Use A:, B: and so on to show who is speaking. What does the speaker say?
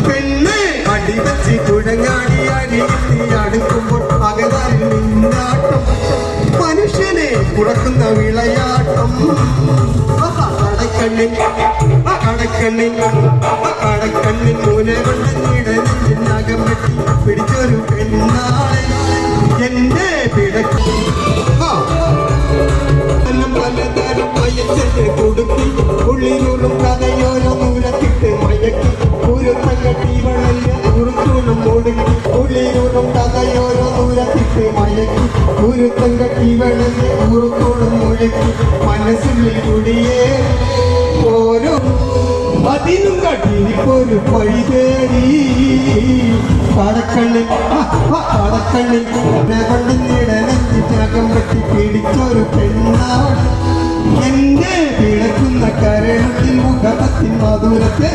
A: പെണ്ണ് അടിവച്ച് കുഴങ്ങാടി അരിയിൽ അടുക്കുമ്പോൾ പകതാരിൽ നിന്നാട്ടം മനുഷ്യനെ കുറക്കുന്ന വിളയാട്ടം കടക്കണ്ണിൻ കടക്കണ്ണിൻ മൂല കൊണ്ട് നീടനകം വെട്ടി പിടിച്ചൊരു പെണ്ണാളെ എന്റെ പിടക്കും പലതരം മയച്ചെന്ന് കൊടുക്കി ഉള്ളിലൂറും കഥയോരോ നൂലത്തിട്ട് മയക്കി പൂരത്തം കെട്ടി വളല്ല ഉറുത്തൂണും ഒടുക്കി ഉള്ളിലൂറും കഥയോരോ നൂലത്തിട്ട് മയക്കി പൂരത്തം കെട്ടി വളല്ല ഉറുത്തൂണും ഒഴുക്കി മനസ്സിൽ കുടിയേ ഓരോ അതിനും കട്ടിരിപ്പൊരു പഴി തേടി കടക്കണ്ണിൽ കൊണ്ട് നിടനകം പറ്റി പിടിച്ചൊരു പെണ്ണാണ് എന്റെ പിളക്കുന്ന കരളത്തിൽ മുഖത്തിൻ മധുരത്തെ